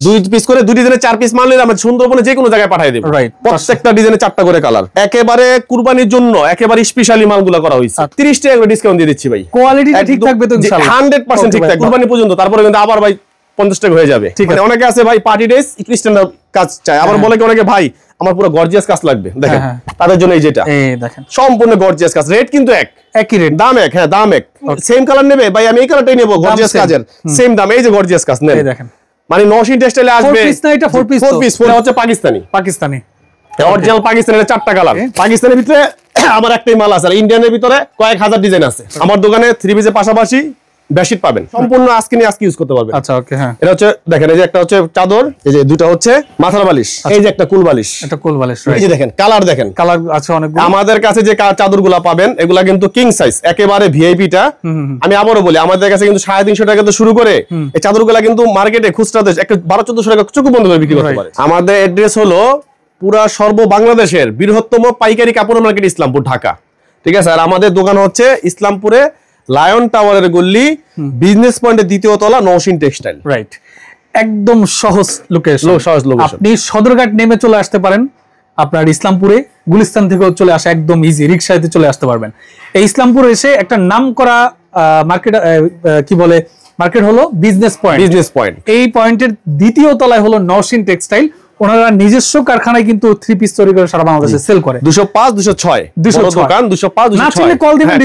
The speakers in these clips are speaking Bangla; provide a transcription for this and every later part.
2 পিস করে 2 ডিজাইনে 4 পিস মাল নিলে আমরা সুন্দরবনে যে কোনো জায়গায় পাঠিয়ে দেব। প্রত্যেকটা ডিজাইনে 4টা করে কালার। একেবারে কুরবানির জন্য একেবারে স্পেশালি মালগুলো করা হইছে। 30 টাকা করে ডিসকাউন্ট দিয়ে দিচ্ছি ভাই। কোয়ালিটিটা ঠিক থাকবে তো ইনশাআল্লাহ 100% ঠিক থাকবে কুরবানি পর্যন্ত। তারপরে কিন্তু আবার ভাই 50 টাকা হয়ে যাবে। মানে অনেকে আছে ভাই পার্টি ড্রেস একটু স্ট্যান্ডার্ড কাজ চায়, আবার বলে কি অনেকে ভাই আমার পুরো গর্জিয়াস কাজ লাগবে। দেখেন তাদের জন্য এই যেটা দেখেন সম্পূর্ণ গর্জিয়াস কাজ, রেট কিন্তু একই রেট, দাম এক। হ্যাঁ দাম এক, সেম কালার নেবে ভাই আমি এই কালারটাই নেব গর্জিয়াস কাজের, সেম দাম। এই যে গর্জিয়াস কাজ নেন, এই দেখেন মানে নওশিন টেক্সটাইলে আসবে 4 পিস না, এটা 4 পিস, 4 পিস পুরো হচ্ছে পাকিস্তানি অরিজিনাল পাকিস্তানের 4টা কালার। পাকিস্তানের ভিতরে আমার একটাই মাল আছে, আর ইন্ডিয়ানের ভিতরে কয়েক হাজার ডিজাইন আছে। আমার দোকানে 3 পিসের পাশাপাশি বেডশিট পাবেন, সম্পূর্ণ আজকে ইউজ করতে পারবেন। আচ্ছা ওকে। হ্যাঁ এটা হচ্ছে দেখেন, এই যে একটা হচ্ছে চাদর, এই যে দুটো হচ্ছে মাথার বালিশ, এই যে একটা কুল বালিশ, এটা কুল বালিশ। এই যে দেখেন কালার, দেখেন কালার আছে অনেকগুলো। আমাদের কাছে যে চাদরগুলো পাবেন এগুলা কিন্তু কিং সাইজ, একেবারে ভিআইপিটা। আমি আবারও বলি আমাদের কাছে কিন্তু 350 টাকা থেকে শুরু করে এই চাদরগুলো কিন্তু মার্কেটে খুচরাতে একটা 1200-1400 টাকা চোখ বন্ধ করে বিক্রি করতে পারে। আমাদের অ্যাড্রেস হলো পুরা সর্ব বাংলাদেশের বৃহত্তম পাইকারি কাপড় মার্কেট ইসলামপুর, ঢাকা। ঠিক আছে। আর আমাদের দোকান হচ্ছে ইসলামপুরে লায়ন টাওয়ারের গল্লি, বিজনেস পয়েন্টের 2য় তলা, নওশিন টেক্সটাইল। রাইট, একদম সহজ লোকেশন। আপনি সদরঘাট নেমে চলে আসতে পারেন, আপনার ইসলামপুরে গুলিস্তান থেকেও চলে আসা একদম ইজি, রিকশাতে চলে আসতে পারবেন। এই ইসলামপুরে এসে একটা নামকরা মার্কেট, কি বলে মার্কেট হলো বিজনেস পয়েন্ট। এই পয়েন্টের 2য় তলায় হলো নওশিন টেক্সটাইল। ওনারা নিজস্ব কারখানায় কিন্তু 3 পিস তৈরি করে সারা বাংলাদেশে সেল করে। 205 206 দোকান, 205 206। না চাইলে কল দিবেন,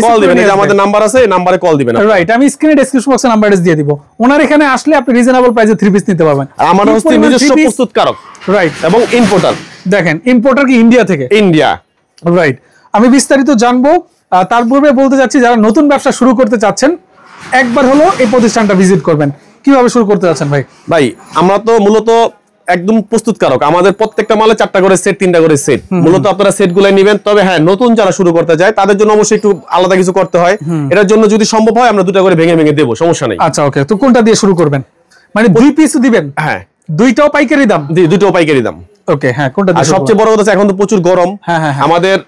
এই যে আমাদের নাম্বার আছে, এই নম্বরে কল দিবেন। রাইট, আমি স্ক্রিনে ডেসক্রিপশন বক্সে নাম্বার দিয়ে দিব। ওনার এখানে আসলে আপনি রিজনেবল প্রাইসে 3 পিস নিতে পারবেন। আমাদের হচ্ছে নিজস্ব প্রস্তুতকারক। রাইট, এবং ইম্পোর্টার। দেখেন ইম্পোর্টার কি ইন্ডিয়া থেকে, ইন্ডিয়া। রাইট, আমি বিস্তারিত জানবো। তার পূর্বে বলতে যাচ্ছি, যারা নতুন ব্যবসা শুরু করতে চাচ্ছেন একবার হলো এই প্রতিষ্ঠানটা ভিজিট করবেন। কিভাবে শুরু করতে যাচ্ছেন ভাই? ভাই আমরা তো মূলত একদম প্রস্তুতকারক, আমাদের প্রত্যেকটা মালে 4টা করে সেট, 3টা করে সেট। মূলত আপনারা সেট গুলাই নেবেন। তবে হ্যাঁ, নতুন যারা শুরু করতে যায় তাদের জন্য অবশ্যই একটু আলাদা কিছু করতে হয়। এটার জন্য যদি সম্ভব হয় আমরা 2টা করে ভেঙে ভেঙে দেবো, সমস্যা নেই। আচ্ছা ওকে, তো কোনটা দিয়ে শুরু করবেন? মানে 2 পিস দিবেন? হ্যাঁ, 2টাও পাইকারি দাম? জি, 2টাও পাইকারি দাম। ওকে, হ্যাঁ কোনটা দিয়ে? সবচেয়ে বড় কথা এখন তো প্রচুর গরম। আমাদের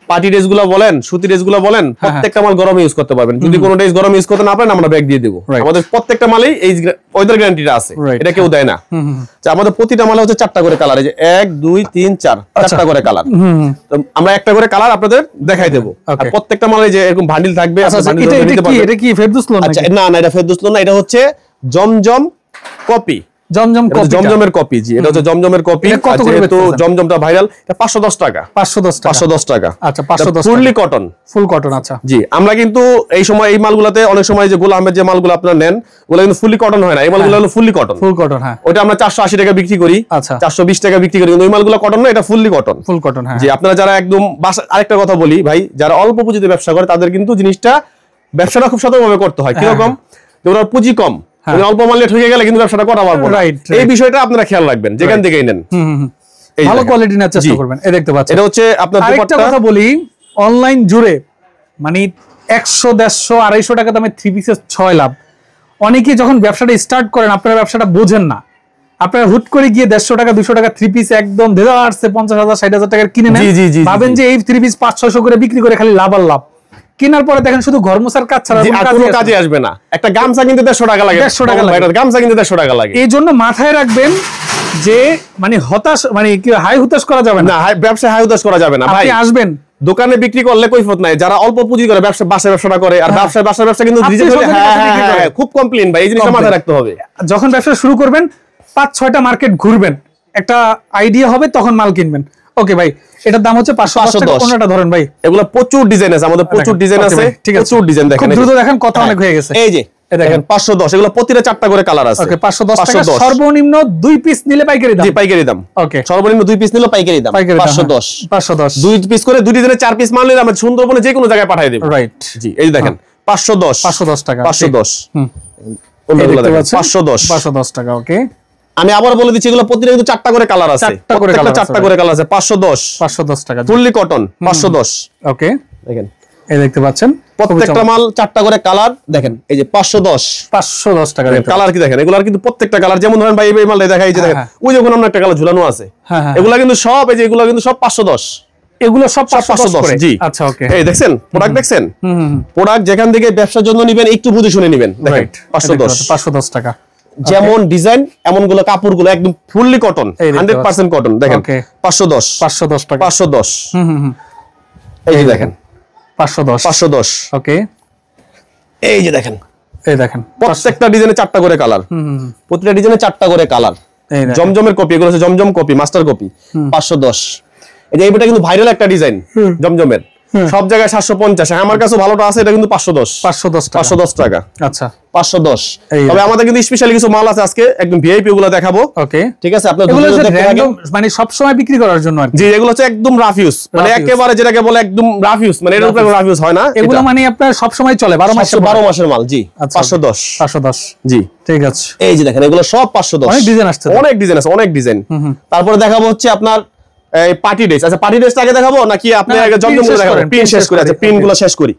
পার্টি ড্রেস গুলো বলেন, সুতি ড্রেস গুলো বলেন, প্রত্যেকটা মাল গরম ইউজ করতে পারবেন। যদি কোনো ড্রেস গরম ইউজ করতে না পারেন আমরা ব্যাগ দিয়ে দেবো। আমাদের প্রত্যেকটা মালেই এই ওয়েদার গ্যারান্টিটা আছে, এটা কেউ দেয় না। আমাদের প্রতিটা মালে হচ্ছে 4টা করে কালার, এই যে 1 2 3 4 4টা করে কালার। তো আমরা একটা করে কালার আপনাদের দেখাই দেবো। আর প্রত্যেকটা মালে যে এরকম বান্ডিল থাকবে। এটা কি ফেরদৌস লোন? আচ্ছা না না, এটা ফেরদৌস লোন না, এটা হচ্ছে জমজম কপি, জমজমের কপি। জি, এটা হচ্ছে জমজমের কপি। যেহেতু জমজমটা ভাইরাল, এটা 510 টাকা। 510 টাকা। আচ্ছা, 510 ফুললি কটন, ফুল কটন। আচ্ছা জি, আমরা কিন্তু এই সময় এই মালগুলাতে অনেক সময় যে গোলাম আহমেদ যে মালগুলো আপনারা নেন ওগুলো কিন্তু ফুললি কটন হয় না, এই মালগুলো হলো ফুললি কটন, ফুল কটন। হ্যাঁ, ওটা আমরা 480 টাকা বিক্রি করি। আচ্ছা, 420 টাকা বিক্রি করি, কিন্তু ওই মালগুলো কটন না, এটা ফুললি কটন, ফুল কটন। হ্যাঁ জি, আপনারা যারা একদম আরেকটা কথা বলি ভাই, যারা অল্প পুঁজিতে ব্যবসা করে তাদের কিন্তু ব্যবসাটা খুব সতর্কভাবে করতে হয়। কিরকম? ওরা পুঁজি কম, অল্প মালে ঠকে গেলে কিন্তু ব্যবসাটা করা পারবো না। এই বিষয়টা আপনারা খেয়াল রাখবেন, যেখান থেকেই নেন ভালো কোয়ালিটি নেওয়ার চেষ্টা করবেন। এই দেখতে পাচ্ছেন, এটা হচ্ছে আপনার দুপাট্টা। কথা বলি, অনলাইন জুড়ে মানে 100 150 250 টাকা দামে 3 পিসের 6 লাভ। অনেকে যখন ব্যবসাটা স্টার্ট করেন আপনারা ব্যবসাটা বোঝেন না, আপনারা হুট করে গিয়ে 150 টাকা 200 টাকা 3 পিস একদম 50,000 60,000 টাকার কিনে নেন। ভাবেন যে এই 3 পিস 500-600 করে বিক্রি করে খালি লাভ আর লাভ। কেনার পরে দেখেন শুধু ঘর মোছার কাজ ছাড়া কোনো কাজে আসবে না। একটা গামছা কিনতে 150 টাকা লাগে, 150 টাকা লাগে, গামছা কিনতে 150 টাকা লাগে। এই জন্য মাথায় রাখবেন যে মানে হতাশ, মানে কি হাই হুতাশ করা যাবে না, ব্যবসায় হাই হুতাশ করা যাবে না। ভাই আসবেন দোকানে বিক্রি করলে কৈফত নাই। যারা অল্প পুঁজি করে ব্যবসাটা করে, আর ব্যবসা কিন্তু খুব কমপ্লেইন ভাই, এই জিনিসটা মাথায় রাখতে হবে। যখন ব্যবসা শুরু করবেন 5-6টা মার্কেট ঘুরবেন, একটা আইডিয়া হবে, তখন মাল কিনবেন। ওকে ভাই, এটার দাম হচ্ছে 510 টাকা। কোনটা ধরেন ভাই? এগুলো প্রচুর ডিজাইন আছে, আমাদের প্রচুর ডিজাইন আছে। ঠিক আছে, প্রচুর ডিজাইন দেখেন, দ্রুত দেখেন, কথা অনেক হয়ে গেছে। এই যে দেখেন 510, এগুলো প্রতিটা 4টা করে কালার আছে। ওকে, 510 টাকা। সর্বনিম্ন 2 পিস নিলে পাইকারি দাম? জি, পাইকারি দাম। ওকে, সর্বনিম্ন 2 পিস নিলে পাইকারি দাম 510। 2 পিস করে 2 ডিজাইনে 4 পিস মাল নিলে আমরা সুন্দরবনে যে কোনো জায়গায় পাঠিয়ে দেব। রাইট, জি, এই দেখেন 510 টাকা। 510 অন্যগুলো দেখেন 510 টাকা। ওকে, আমি আবার বলে দিচ্ছি, এগুলো প্রতিটা কিন্তু 4টা করে কালার আছে, 4টা করে কালার আছে। 510 টাকা, ফুললি কটন 510। ওকে, দেখেন এই দেখতে পাচ্ছেন প্রত্যেকটা মাল 4টা করে কালার। দেখেন এই যে 510 টাকা কালার, কি দেখেন এগুলার কিন্তু প্রত্যেকটা কালার। যেমন ধরেন ভাই এই মালটা দেখাই, যে দেখেন ওই যে কোনো একটা কালার ঝুলানো আছে, এগুলা কিন্তু সব, এই যে এগুলা কিন্তু সব 510, এগুলো সব 510। জি, আচ্ছা ওকে, এই দেখছেন প্রোডাক্ট, দেখছেন প্রোডাক্ট যেখান থেকে ব্যবসার জন্য নেবেন একটু বুঝে শুনে নেবেন। দেখেন 510 টাকা। যেমন ডিজাইন এমন গুলো কাপড়গুলো একদম ফুললি কটন 100% কটন দেখেন 510 টাকা 510 এই যে দেখেন 510 ওকে এই যে দেখেন প্রত্যেকটা ডিজাইনে 4টা করে কালার প্রতিটা ডিজাইনে 4টা করে কালার জমজমের কপি এগুলো হচ্ছে জমজম কপি মাস্টার কপি 510 এই যে এইটা কিন্তু ভাইরাল একটা ডিজাইন জমজমের সব জায়গায় 750 আমার কাছে ভালোটা আছে এটা কিন্তু 510 টাকা আচ্ছা 510 তবে আমাদের কিন্তু স্পেশালি কিছু মাল আছে আজকে একদম ভিআইপি গুলো দেখাবো ওকে ঠিক আছে আপনারা এগুলো মানে সব সময় বিক্রি করার জন্য আর জি এগুলো হচ্ছে একদম রাফ ইউজ মানে একেবারে যেটাকে বলে একদম রাফ ইউজ মানে এর উপরে রাফ ইউজ হয় না এগুলো মানে আপনার সব সময় চলে 12 মাসের মাল জি 510 জি ঠিক আছে এই যে দেখেন এগুলো সব 510 অনেক ডিজাইন আসছে অনেক ডিজাইন তারপরে দেখাবো হচ্ছে আপনার এই পার্টি ড্রেস আচ্ছা পার্টি ড্রেসটা আগে দেখাবো নাকি আপনি আগে জমজমগুলো দেখাবেন পিন শেষ করে আচ্ছা পিনগুলো শেষ করি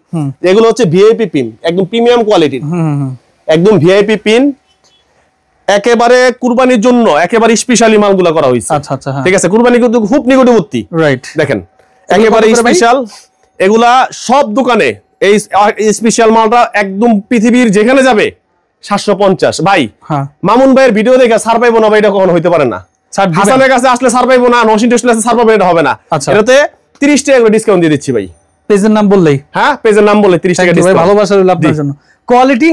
এগুলো হচ্ছে ভিআইপি পিন একদম প্রিমিয়াম কোয়ালিটির একদম ভিআইপি পিন একেবারে কুরবানির জন্য একেবারে স্পেশালি মালগুলো করা হয়েছে আচ্ছা আচ্ছা ঠিক আছে কুরবানি কিন্তু খুব নিকটবর্তী রাইট দেখেন একেবারে স্পেশাল এগুলা সব দোকানে এই স্পেশাল মালটা একদম পৃথিবীর যেখানে যাবে 750 ভাই মামুন ভাইয়ের ভিডিও দেখে সার পাইবো না ভাই এটা কখনো হইতে পারে না হাসানের কাছে আসলে সার পাইবো না নসিন টেস্টলে সার পাইবো এটা হবে না এটাতে 30 টাকা করে ডিসকাউন্ট দিয়ে দিচ্ছি ভাই পেজের নাম বললেই হ্যাঁ পেজের নাম বললে 30 টাকা ডিসকাউন্ট ভালোবাসা রইল আপনার জন্য কোয়ালিটি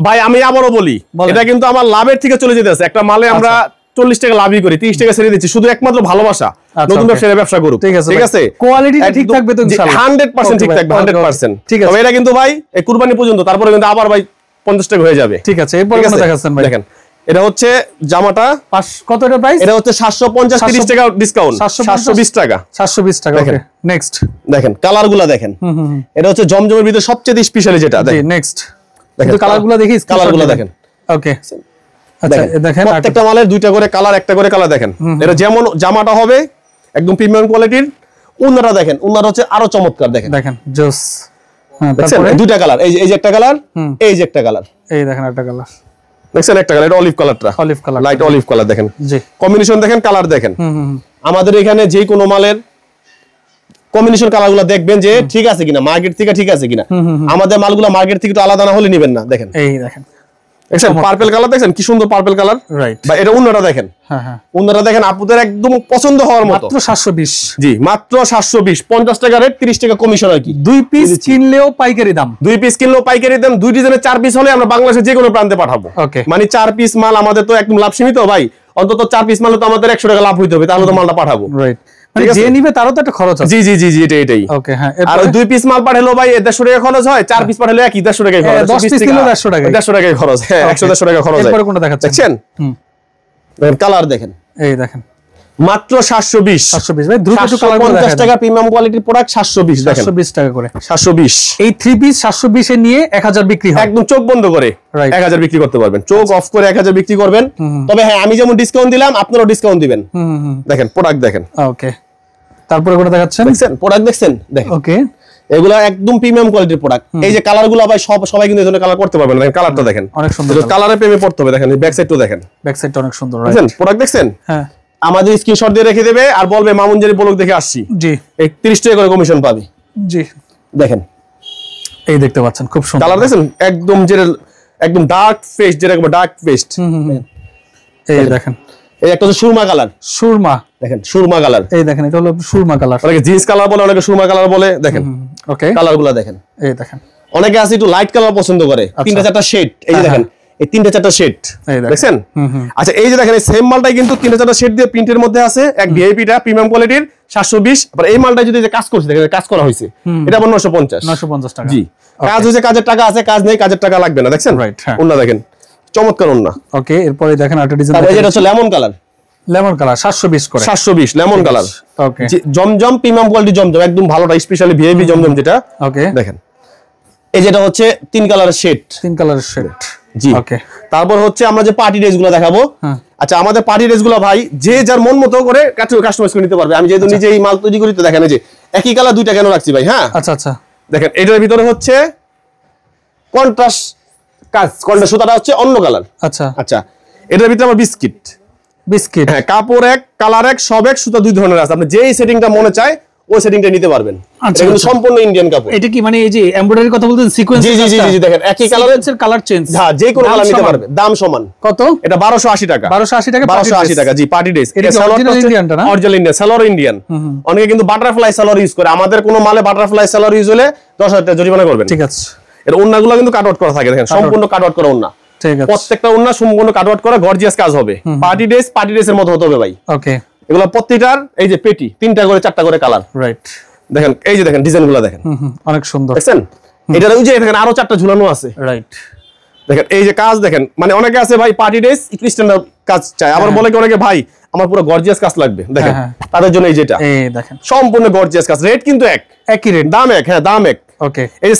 ভাই আমি আবারও বলি এটা কিন্তু আমার লাভের থেকে চলে যেতেছে একটা মালে আমরা 40 টাকা লাভই করি 30 টাকা ছেড়ে দিচ্ছি শুধু একমাত্র ভালোবাসা নতুন ব্যবসা করুক ঠিক আছে কোয়ালিটি ঠিক থাকবে তো ইনশাআল্লাহ 100% ঠিক থাকবে 100% ঠিক আছে তবে এটা কিন্তু ভাই এই কুরবানি পর্যন্ত তারপরে কিন্তু আবার ভাই 50 টাকা হয়ে যাবে ঠিক আছে এরপর কোন দেখাচ্ছেন ভাই দেখেন এটা হচ্ছে জামাটা কত এটা প্রাইস এটা হচ্ছে 750 30 টাকা ডিসকাউন্ট 720 টাকা 720 টাকা ওকে নেক্সট দেখেন কালারগুলো দেখেন এটা হচ্ছে জমজমের ভিতরে সবচেয়ে স্পেশালি যেটা দেখেন নেক্সট দেখেন কালারগুলো দেখি কালারগুলো দেখেন ওকে আচ্ছা দেখেন প্রত্যেকটা মালের দুইটা করে কালার একটা করে কালার দেখেন এটা যেমন জামাটা হবে একদম প্রিমিয়াম কোয়ালিটির উন্নাটা দেখেন উন্নাটা হচ্ছে আরো চমৎকার দেখেন জোস তারপরে দুইটা কালার এই যে একটা কালার এই যে একটা কালার এই দেখেন একটা কালার দেখছেন একটা কালার এটা অলিভ কালারটা olive colour light olive colour দেখেন জি কম্বিনেশন দেখেন কালার দেখেন আমাদের এখানে যে কোনো মালের কম্বিনেশন কালারগুলো দেখবেন যে ঠিক আছে কিনা মার্কেট থেকে ঠিক আছে কিনা আমাদের মালগুলো মার্কেট থেকে তো আলাদা না হলে নেবেন না দেখেন এই দেখেন দেখছেন পার্পল কালার দেখছেন কি সুন্দর পার্পল কালার রাইট বা এটা উন্নাটা দেখেন হ্যাঁ উন্নাটা দেখেন আপনাদের একদম পছন্দ হওয়ার মতো মাত্র 720 জি মাত্র 720 50 টাকা রেট 30 টাকা কমিশন আর কি দুই পিস কিনলেও পাইকারি দাম দুই ডিজাইনের 4 পিস হলে আমরা বাংলাদেশের যে কোনো প্রান্তে পাঠাবো মানে 4 পিস মাল আমাদের তো একদম লাভ সীমিত ভাই অন্তত 4 পিস মাল তো আমাদের 100 টাকা লাভ হইতে হবে তাহলে তো মালটা পাঠাবো রাইট মানে যে নিবে তারও তো একটা খরচ আছে জি এটাই ওকে হ্যাঁ আর দুই পিস মাল পাঠালো ভাই 150 টাকা খরচ হয় 4 পিস পাঠালে 150 টাকা খরচ 10 পিস নিলে 150 টাকা 150 টাকা খরচ হ্যাঁ 150 টাকা খরচ হয় এরপর কোনটা দেখাচ্ছেন দেখছেন দেখেন কালার দেখেন এই দেখেন মাত্র 720 ভাই দ্রুত একটু কালার 50 টাকা প্রিমিয়াম কোয়ালিটির প্রোডাক্ট 720 দেখেন 720 টাকা করে 720 এই 3 পিস 720 এ নিয়ে 1000 বিক্রি হয় একদম চোখ বন্ধ করে 1000 বিক্রি করতে পারবেন চোখ অফ করে 1000 বিক্রি করবেন তবে হ্যাঁ আমি যেমন ডিসকাউন্ট দিলাম আপনারাও ডিসকাউন্ট দিবেন দেখেন প্রোডাক্ট দেখেন ওকে তারপরে কোনটা দেখাচ্ছেন দেখছেন প্রোডাক্ট দেখছেন দেখেন ওকে এগুলা একদম প্রিমিয়াম কোয়ালিটির প্রোডাক্ট এই যে কালারগুলো ভাই সবাই কিন্তু এই ধরনের কালার করতে পারবেন দেখেন কালারটা দেখেন অনেক সুন্দর কালারে প্রেমে পড়তে হবে দেখেন ব্যাক সাইডটাও দেখেন ব্যাক সাইডটা অনেক সুন্দর দেখেন প্রোডাক্ট দেখছেন হ্যাঁ আমাদের স্ক্রিনশট দিয়ে রেখে দেবে আর বলবে মামুন জারি ব্লগ দেখে আসছি জি 31 টাকা করে কমিশন পাবে জি দেখেন এই দেখতে পাচ্ছেন খুব সুন্দর কালার দেখেন একদম ডার্ক ফেস যেরকম ডার্ক ফেস এই দেখেন এই একটা হচ্ছে সুরমা কালার সুরমা দেখেন সুরমা কালার এই দেখেন এটা হলো সুরমা কালার অনেকে জিন্স কালার বলে অনেকে সুরমা কালার বলে দেখেন ওকে কালারগুলো দেখেন এই দেখেন অনেকে আছে একটু লাইট কালার পছন্দ করে তিনটা চারটা শেড এই যে দেখেন এই তিনটা চারটা শেড দেখছেন আচ্ছা এই যে দেখেন এই সেম মালটাই কিন্তু তিনটা চারটা শেড দিয়ে প্রিন্টের মধ্যে আছে এক ভিআইপিটা প্রিমিয়াম কোয়ালিটির 720 আবার এই মালটা যদি কাজ করছে দেখেন কাজ করা হয়েছে এটা আবার 950 টাকা জি কাজ হয়েছে কাজের টাকা আছে কাজ নেই কাজের টাকা লাগবে না দেখছেন রাইট ওন্না দেখেন চমৎকার ওন্না ওকে এরপরে দেখেন আরেকটা ডিজাইন এই যেটা হচ্ছে লেমন কালার কালার 720 করে 720 লেমন কালার ওকে জমজম প্রিমিয়াম কোয়ালিটি জমজম একদম ভালোটা স্পেশালি ভিআইপি জমজম যেটা ওকে দেখেন এই যেটা হচ্ছে 3 কালারের শেড জি ওকে তারপর হচ্ছে আমরা যে পার্টি ড্রেস গুলো দেখাবো আচ্ছা আমাদের পার্টি ড্রেস গুলো ভাই যে যার মন মতো করে কাস্টমাইজ করে নিতে পারবে আমি যেহেতু নিজে এই মাল তৈরি করি তো দেখেন এই যে একই কালার দুইটা কেন রাখছি ভাই হ্যাঁ আচ্ছা দেখেন এটার ভিতরে হচ্ছে কন্ট্রাস্ট কাজ কন্ট্রাস্ট সুতাটা হচ্ছে অন্য কালার আচ্ছা এটার ভিতরে আবার বিস্কিট হ্যাঁ কাপড় এক কালার এক সব এক সুতা দুই ধরনের আছে আপনি যেই সেটিংটা মনে চায় ওই সেটিংটা নিতে পারবেন। এটা কিন্তু সম্পূর্ণ ইন্ডিয়ান কাপড়। এটা কি মানে এই যে এমব্রয়ডারি কথা বলতেন সিকোয়েন্স? জি জি জি জি দেখেন একই কালারের কালার চেঞ্জ, হ্যাঁ যে কোনো কালার নিতে পারবে, দাম সমান। কত? এটা 1280 টাকা। 1280 টাকা, 1280 টাকা জি পার্টি ড্রেস। এটা অরিজিনাল ইন্ডিয়ানটা না? Original Indian, salwar Indian. অনেকে কিন্তু বাটারফ্লাই সালোয়ার ইউজ করে, আমাদের কোনো মালে বাটারফ্লাই সালোয়ার ইউজ হলে 10,000 টাকা জরিমানা করবেন। ঠিক আছে। এর ওন্নাগুলো কিন্তু কাট আউট করা থাকে, দেখেন সম্পূর্ণ কাট আউট করা ওন্না। ঠিক আছে। প্রত্যেকটা ওন্না সম্পূর্ণ কাট আউট করা গর্জিয়াস কাজ হবে। পার্টি ড্রেসের মতো হতে হবে ভাই। ওকে। এগুলো প্রত্যেকটার এই যে পেটি 3টা করে 4টা করে কালার। রাইট। দেখেন এই যে দেখেন ডিজাইনগুলো দেখেন, অনেক সুন্দর। দেখছেন এটার ওই যে দেখেন আরো 4টা ঝুলানো আছে। রাইট। দেখেন এই যে কাজ দেখেন, মানে অনেকে আছে ভাই পার্টি ড্রেস স্ট্যান্ডার্ড কাজ চায়, আবার বলে কি অনেকে ভাই আমার পুরো গর্জিয়াস কাজ লাগবে। দেখেন তাদের জন্য এই যেটা এই দেখেন সম্পূর্ণ গর্জিয়াস কাজ, রেট কিন্তু একই রেট, দাম এক। হ্যাঁ দাম এক। ওকে। এই যে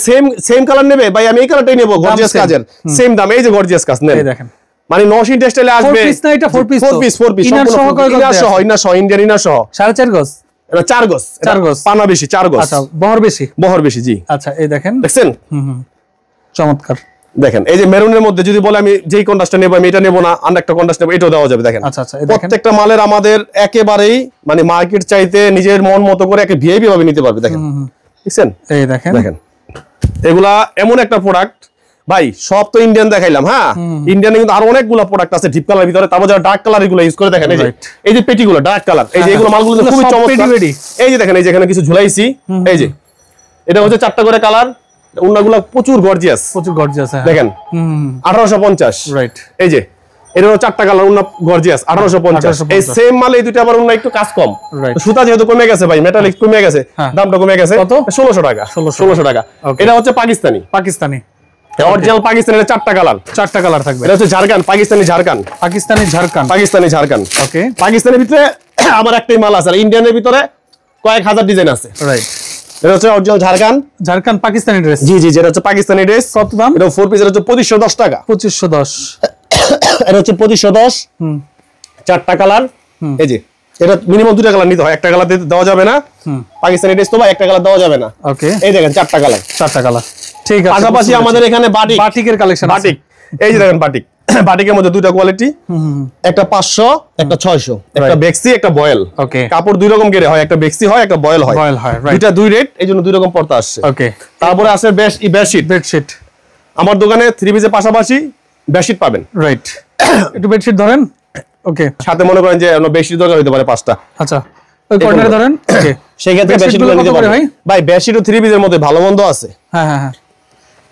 সেম কালার নেবে ভাই, আমি এই কালারটাই নেব গর্জিয়াস কাজের, সেম দাম। এই যে গর্জিয়াস কাজ নেন, এই দেখেন মানে নশিন টেক্সটাইলে আসবে 4 পিস না, এটা 4 পিস ইনার সহ ইনার সহ ইন্ডিয়ান ইনার সহ 4.5 গজ। এটা 4 গজ, 4 গজ পানা বেশি 4 গজ। আচ্ছা বহর বেশি জি। আচ্ছা এই দেখেন, দেখছেন চমৎকার। দেখেন এই যে মেরুনের মধ্যে যদি বলে আমি যেই কন্ট্রাস্টটা নেব, আমি এটা নেব না, আর একটা কন্ট্রাস্ট নেব, এটাও দেওয়া যাবে। দেখেন আচ্ছা আচ্ছা প্রত্যেকটা মালের আমাদের একেবারেই মানে মার্কেট চাইতে নিজের মন মতো করে একটা ভিআইপি ভাবে নিতে পারবে। দেখেন দেখছেন এই দেখেন দেখেন এগুলা এমন একটা প্রোডাক্ট ভাই, সব তো ইন্ডিয়ান দেখাইলাম। হ্যাঁ ইন্ডিয়ানে কিন্তু আরো অনেকগুলো প্রোডাক্ট আছে ডিপ কালার ভিতরে, তারপর যারা ডার্ক কালার এগুলো ইউজ করে। দেখেন এই যে পেটিগুলো ডার্ক কালার, এই যে এগুলো মালগুলো খুবই চমৎকার। এই যে দেখেন এই যে এখানে কিছু ঝুলাইছি, এই যে এটা হচ্ছে 4টা করে কালার, ওন্নাগুলো প্রচুর গর্জিয়াস দেখেন 1850। রাইট। এই যে এটা 4টা কালার, ওন্না গর্জিয়াস 1850। এই সেম মাল এই দুটো আবার ওন্না একটু কাজ কম, সুতা যেহেতু কমে গেছে ভাই, মেটালিক কমে গেছে, দামটা কমে গেছে। কত? 1600 টাকা। 1600 টাকা। এটা হচ্ছে পাকিস্তানি অরিজিনাল পাকিস্তানি, 4টা কালার থাকবে। এটা হচ্ছে ঝাড়খান্ড, পাকিস্তানি ঝাড়খান্ড। ওকে। পাকিস্তানের ভিতরে আবার একটাই মাল আছে, আর ইন্ডিয়ানের ভিতরে কয়েক হাজার ডিজাইন আছে। রাইট। এটা হচ্ছে অরিজিনাল ঝাড়খান্ড পাকিস্তানি ড্রেস। জি জি যেটা হচ্ছে পাকিস্তানি ড্রেস। কত দাম? এটা 4 পিস, এটা হচ্ছে 2510 টাকা। 2510। এটা হচ্ছে 2510। 4টা কালার। এই যে এটা মিনিমাম 2টা কালার নিতে হয়, একটা কালার দেওয়া যাবে না। পাকিস্তানি ড্রেস তো ভাই একটা কালার দেওয়া যাবে না। ওকে। এই দেখেন 4টা কালার। ঠিক আছে। পাশাপাশি আমাদের এখানে বাটিকের কালেকশন আছে। এই যে দেখেন বাটিকের মধ্যে 2টা কোয়ালিটি, একটা 500 একটা 600, একটা বেক্সি একটা বয়েল। ওকে। কাপড় 2 রকম গেরে হয়, একটা বেক্সি হয় একটা বয়েল হয়। দুইটা 2 রেট, এইজন্য 2 রকম পড়তা আসছে। ওকে। তারপরে আছে বেডশিট। আমার দোকানে 3 পিসের পাশাপাশি বেডশিট পাবেন। রাইট। একটু বেডশিট ধরেন। ওকে। সাথে মনে করেন যে বেডশিট দরকার হতে পারে 5টা। আচ্ছা ওই কর্নারে ধরেন। ওকে। সেই ক্ষেত্রে বেডশিটগুলো নিতে পারবেন ভাই। বেডশিটও 3 পিসের মধ্যে ভালো মন্দ আছে। হ্যাঁ হ্যাঁ।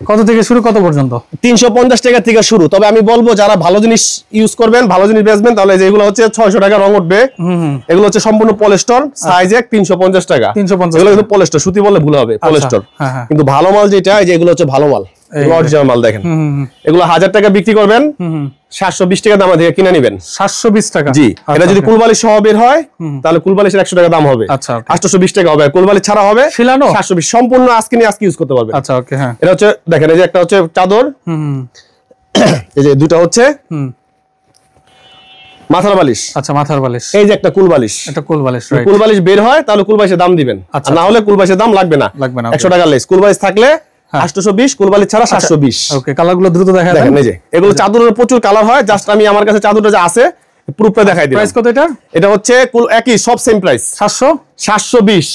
কত থেকে শুরু, কত পর্যন্ত? 350 টাকা থেকে শুরু। তবে আমি বলবো যারা ভালো জিনিস ইউজ করবেন, ভালো জিনিস বেচবেন, তাহলে যেগুলো হচ্ছে 600 টাকা রং উঠবে, এগুলো হচ্ছে সম্পূর্ণ পলিস্টার, সাইজ 350 টাকা। 350। এগুলো কিন্তু পলিস্টার, সুতি বললে ভুল হবে, পলিস্টার। কিন্তু ভালো মাল যেটা, এই যে এগুলো হচ্ছে ভালো মাল, অরিজিনাল মাল। দেখেন এগুলো 1000 টাকা বিক্রি করবেন, 720 টাকা দাম দিয়ে কিনে নেবেন। 720 টাকা। জি। এটা যদি কুলবালিশ সহ বের হয় তাহলে কুলবালিশের 100 টাকা দাম হবে। আচ্ছা 820 টাকা হবে। কুলবালিশ ছাড়া হবে 720। সম্পূর্ণ আজকে ইউজ করতে পারবে। আচ্ছা ওকে। হ্যাঁ এটা হচ্ছে দেখেন এই যে একটা হচ্ছে চাদর, এই যে দুটো হচ্ছে মাথার বালিশ। আচ্ছা মাথার বালিশ। এই যে একটা কুলবালিশ, এটা কুলবালিশ। রাইট। কুলবালিশ বের হয় তাহলে কুলবালিশের দাম দিবেন, আর না হলে কুলবালিশের দাম লাগবে না। 100 টাকা লেস। কুলবালিশ থাকলে 820, কুলবালিশ ছাড়া 720। ওকে। কালারগুলো দ্রুত দেখা দেখেন এই যে এগুলো চাদরের প্রচুর কালার হয়। জাস্ট আমি আমার কাছে চাদরটা যা আছে প্রুফটা দেখাই দিই। প্রাইস কত এটা? এটা হচ্ছে একই সব সেম প্রাইস 720।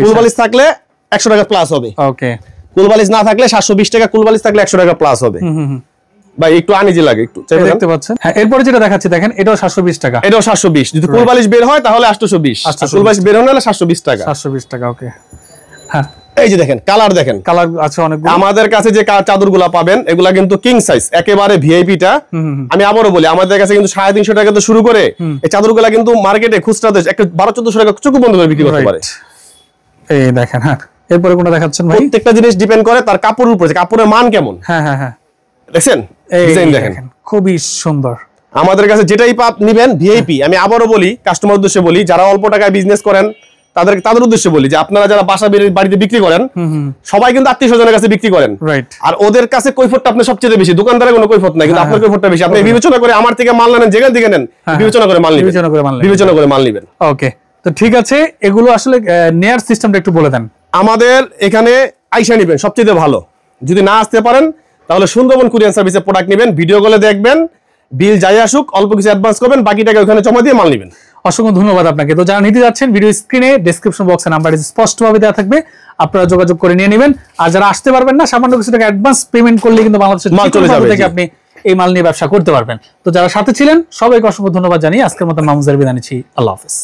কুলবালিশ থাকলে 100 টাকা প্লাস হবে। ওকে। কুলবালিশ না থাকলে 720 টাকা, কুলবালিশ থাকলে 100 টাকা প্লাস হবে। ভাই একটু আনিজি লাগে একটু, দেখতে পাচ্ছেন। হ্যাঁ এরপরে যেটা দেখাচ্ছি দেখেন, এটাও 720 টাকা। এটাও 720। যদি কুলবালিশ বের হয় তাহলে 820, কুলবালিশ বের হলে 720 টাকা। 720 টাকা। ওকে। হ্যাঁ এই যে দেখেন কালার, দেখেন কালার আছে অনেকগুলো। আমাদের কাছে যে চাদরগুলো পাবেন এগুলা কিন্তু কিং সাইজ, একেবারে ভিআইপিটা। আমি আবারও বলি আমাদের কাছে কিন্তু 350 টাকা থেকে শুরু করে এই চাদরগুলা কিন্তু মার্কেটে খুচরাতে একটা 1200-1400 টাকা চোখ বন্ধ করে বিক্রি করতে পারে। এই দেখেন। হ্যাঁ এরপরে কোনটা দেখাচ্ছেন ভাই? প্রত্যেকটা জিনিস ডিপেন্ড করে তার কাপড়ের উপরে, কাপড়ের মান কেমন। হ্যাঁ হ্যাঁ হ্যাঁ দেখেন ডিজাইন দেখেন খুবই সুন্দর। আমাদের কাছে যেটাই নিবেন ভিআইপি। আমি আবারও বলি কাস্টমার উদ্দেশ্যে বলি, যারা অল্প টাকায় বিজনেস করেন তাদের উদ্দেশ্যে বলি যে আপনারা যারা বাসা বাড়িতে বিক্রি করেন সবাই কিন্তু আত্মীয় স্বজনের কাছে বিক্রি করেন। আর ওদের কাছে কৈফিয়তটা আপনার সবচেয়ে বেশি, দোকানদারের কোনো কৈফিয়ত নাই, কিন্তু আপনার কৈফিয়তটা বেশি। আপনি বিবেচনা করে আমার থেকে মাল নেন, যেখান থেকে নেন বিবেচনা করে মাল নেবেন। ওকে। তো ঠিক আছে, এগুলো আসলে নেয়ার সিস্টেমটা একটু বলে দেন। আমাদের এখানে আইসা নিবেন সবচেয়ে ভালো। যদি না আসতে পারেন তাহলে সুন্দরবন কুরিয়ার সার্ভিসে প্রোডাক্ট নেবেন, ভিডিও কলে দেখবেন, বিল যাই আসুক অল্প কিছু অ্যাডভান্স করবেন, বাকি টাকা ওখানে জমা দিয়ে মাল নেবেন। অসংখ্য ধন্যবাদ আপনাকে। তো যারা নিতে যাচ্ছেন ভিডিও স্ক্রিনে ডেসক্রিপশন বক্সে নাম্বার স্পষ্টভাবে দেওয়া থাকবে, আপনারা যোগাযোগ করে নিয়ে নেবেন। আর যারা আসতে পারবেন না, সামান্য কিছু টাকা অ্যাডভান্স পেমেন্ট করলে কিন্তু বাংলাদেশের মাল চলে যাবে থেকে আপনি এই মাল নিয়ে ব্যবসা করতে পারবেন। তো যারা সাথে ছিলেন সবাইকে অসংখ্য ধন্যবাদ জানিয়ে আজকের মতো মামুজার বিদায় নিচ্ছি। আল্লাহ হাফেজ।